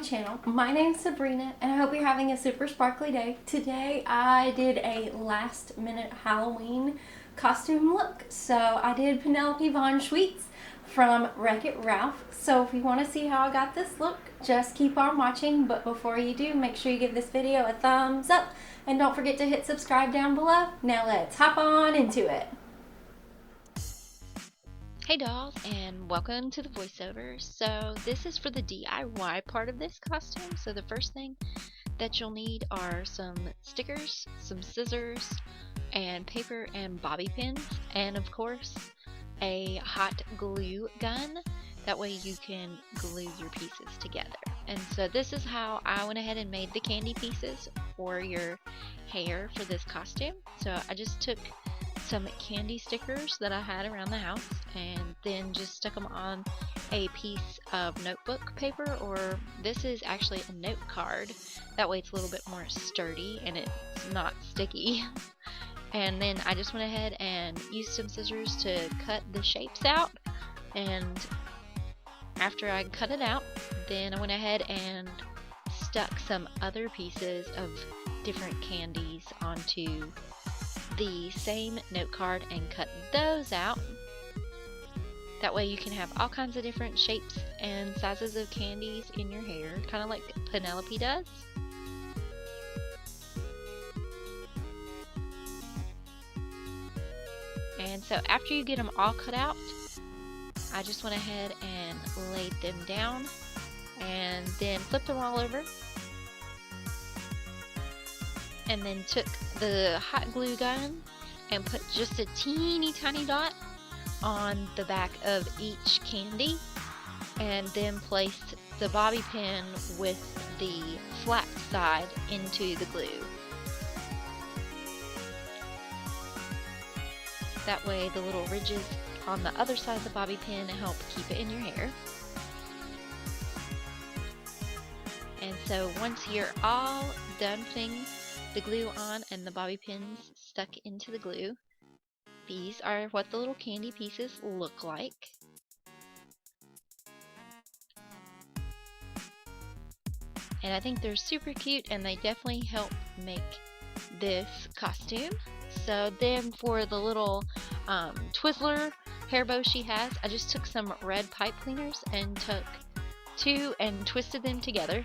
channel. My name's Sabrina and I hope you're having a super sparkly day. Today I did a last minute Halloween costume look. So I did Vanellope von Schweetz from Wreck-It Ralph. So if you want to see how I got this look, just keep on watching. But before you do, make sure you give this video a thumbs up and don't forget to hit subscribe down below. Now let's hop on into it. Hey dolls, and welcome to the voiceover. So this is for the DIY part of this costume. So the first thing that you'll need are some stickers, some scissors, and paper and bobby pins, and of course a hot glue gun. That way you can glue your pieces together. And so this is how I went ahead and made the candy pieces for your hair for this costume. So I just took some candy stickers that I had around the house and then just stuck them on a piece of notebook paper, or this is actually a note card. That way it's a little bit more sturdy and it's not sticky. And then I just went ahead and used some scissors to cut the shapes out, and after I cut it out, then I went ahead and stuck some other pieces of different candies onto the same note card and cut those out. That way you can have all kinds of different shapes and sizes of candies in your hair, kind of like Penelope does. And so after you get them all cut out, I just went ahead and laid them down and then flipped them all over, and then took the hot glue gun and put just a teeny tiny dot on the back of each candy, and then placed the bobby pin with the flat side into the glue. That way the little ridges on the other side of the bobby pin help keep it in your hair. And so once you're all done putting the glue on and the bobby pins stuck into the glue, these are what the little candy pieces look like. And I think they're super cute, and they definitely help make this costume. So then for the little Twizzler hair bow she has, I just took some red pipe cleaners and took two and twisted them together.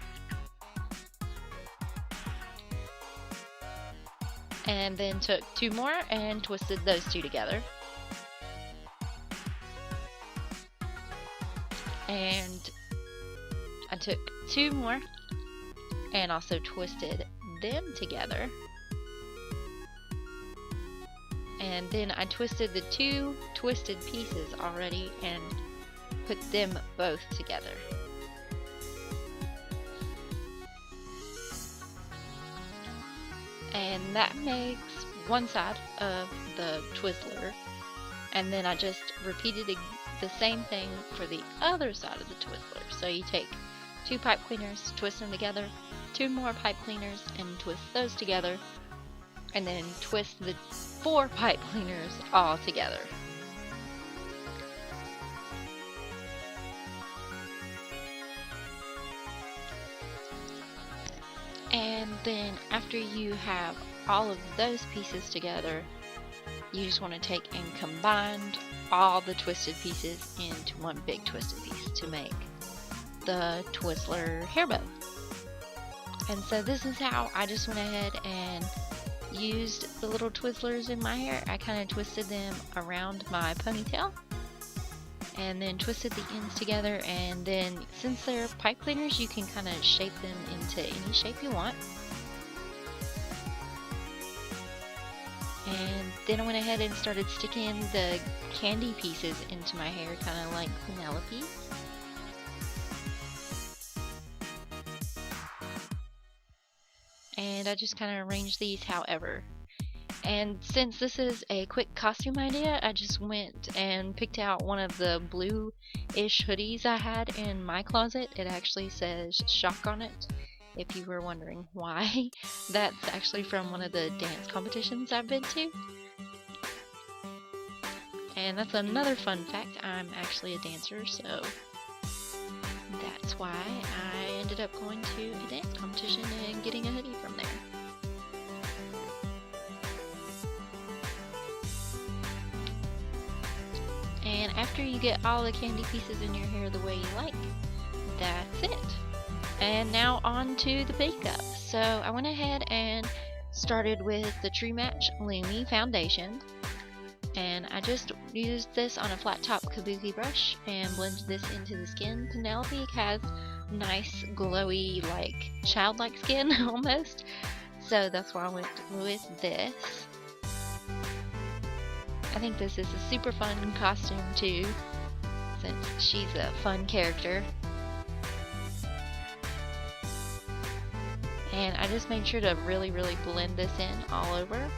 And then took two more and twisted those two together. And I took two more and also twisted them together. And then I twisted the two twisted pieces already and put them both together. And that makes one side of the Twizzler, and then I just repeated the same thing for the other side of the Twizzler. So you take two pipe cleaners, twist them together, two more pipe cleaners and twist those together, and then twist the four pipe cleaners all together. And then after you have all of those pieces together, you just want to take and combine all the twisted pieces into one big twisted piece to make the Twizzler hair bow. And so this is how I just went ahead and used the little Twizzlers in my hair. I kind of twisted them around my ponytail and then twisted the ends together, and then since they're pipe cleaners, you can kind of shape them into any shape you want. And then I went ahead and started sticking the candy pieces into my hair, kind of like Penelope. And I just kind of arranged these however. And since this is a quick costume idea, I just went and picked out one of the blue-ish hoodies I had in my closet. It actually says shock on it, if you were wondering why. That's actually from one of the dance competitions I've been to. And that's another fun fact, I'm actually a dancer, so that's that's why I ended up going to a dance competition and getting a hoodie from there. And after you get all the candy pieces in your hair the way you like, that's it. And now on to the makeup. So I went ahead and started with the True Match Lumi foundation. And I just used this on a flat top kabuki brush and blended this into the skin. Vanellope has nice glowy, like childlike skin almost. So that's why I went with this. I think this is a super fun costume too, since she's a fun character. And I just made sure to really blend this in all over.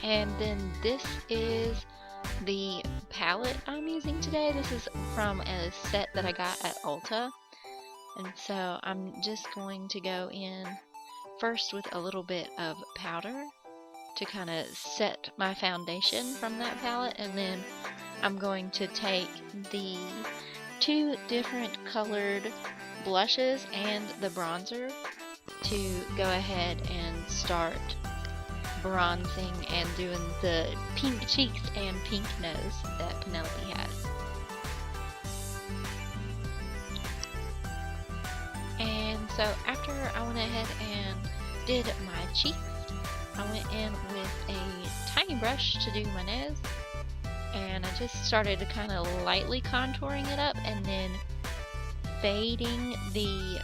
And then this is the palette I'm using today. This is from a set that I got at Ulta. And so I'm just going to go in first with a little bit of powder to kind of set my foundation from that palette. And then I'm going to take the two different colored blushes and the bronzer to go ahead and start bronzing and doing the pink cheeks and pink nose that Vanellope has. And so after I went ahead and did my cheeks, I went in with a tiny brush to do my nose, and I just started to kind of lightly contouring it up and then fading the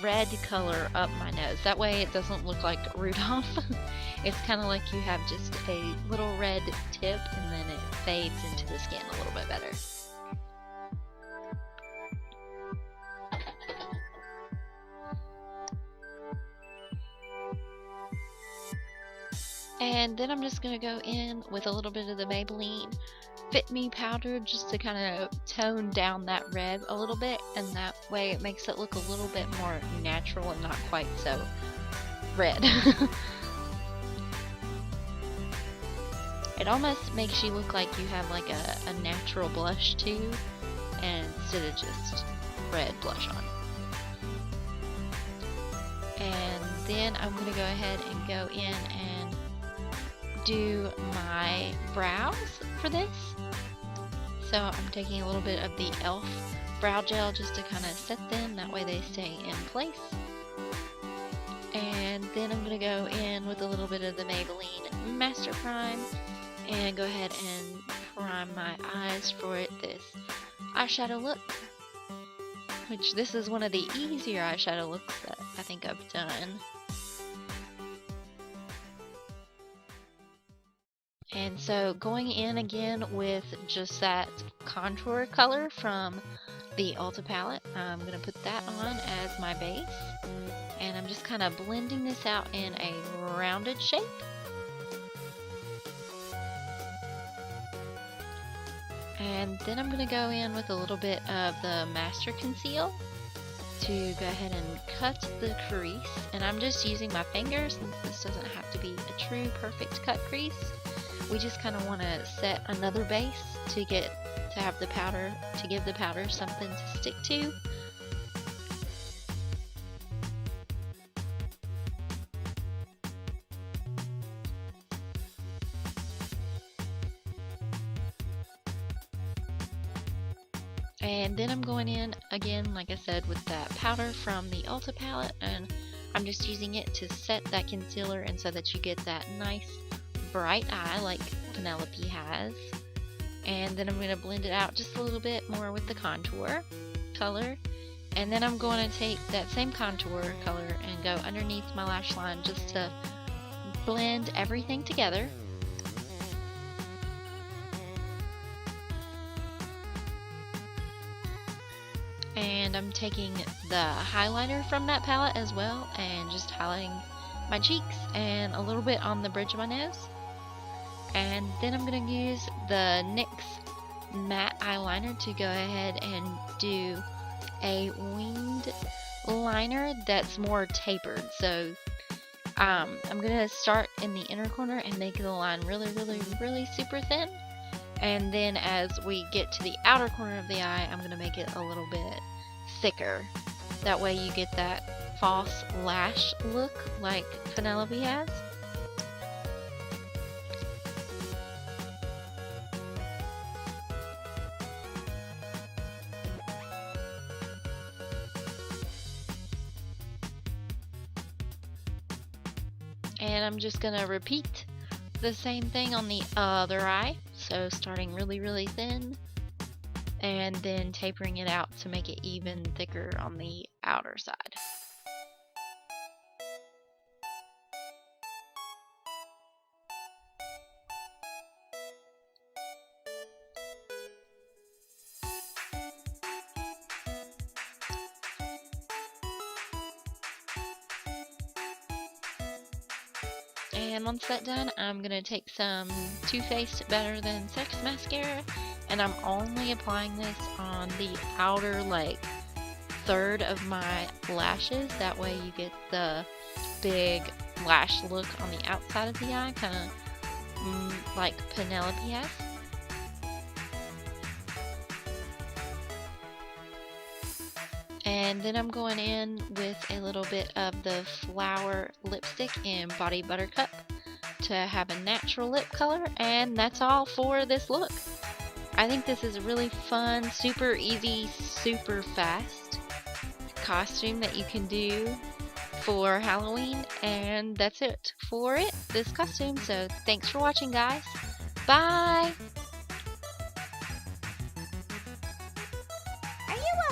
red color up my nose. That way it doesn't look like Rudolph. It's kind of like you have just a little red tip and then it fades into the skin a little bit better. And then I'm just going to go in with a little bit of the Maybelline Fit Me Powder just to kind of tone down that red a little bit, and that way it makes it look a little bit more natural and not quite so red. It almost makes you look like you have like a natural blush too, and instead of just red blush on. And then I'm going to go ahead and go in and do my brows for this. So I'm taking a little bit of the e.l.f. brow gel just to kind of set them, that way they stay in place. And then I'm going to go in with a little bit of the Maybelline Master Prime and go ahead and prime my eyes for this eyeshadow look, which this is one of the easier eyeshadow looks that I think I've done. And so going in again with just that contour color from the Ulta palette, I'm going to put that on as my base. And I'm just kind of blending this out in a rounded shape. And then I'm going to go in with a little bit of the Master Conceal to go ahead and cut the crease. And I'm just using my fingers since this doesn't have to be a true perfect cut crease. We just kind of want to set another base to have the powder, to give the powder something to stick to. And then I'm going in again, like I said, with that powder from the Ulta palette, and I'm just using it to set that concealer and so that you get that nice bright eye like Vanellope has. And then I'm going to blend it out just a little bit more with the contour color. And then I'm going to take that same contour color and go underneath my lash line just to blend everything together. And I'm taking the highlighter from that palette as well and just highlighting my cheeks and a little bit on the bridge of my nose. And then I'm going to use the NYX matte eyeliner to go ahead and do a winged liner that's more tapered. So I'm gonna start in the inner corner and make the line really super thin, and then as we get to the outer corner of the eye, I'm gonna make it a little bit thicker. That way you get that false lash look like Vanellope has. And I'm just gonna repeat the same thing on the other eye. So starting really thin and then tapering it out to make it even thicker on the outer side. And once that's done, I'm going to take some Too Faced Better Than Sex Mascara, and I'm only applying this on the outer third of my lashes. That way you get the big lash look on the outside of the eye, kind of like Vanellope has. And then I'm going in with a little bit of the Flower lipstick in Body Buttercup to have a natural lip color, and that's all for this look. I think this is a really fun, super easy, super fast costume that you can do for Halloween, and that's it for this costume. So thanks for watching, guys. Bye! Are you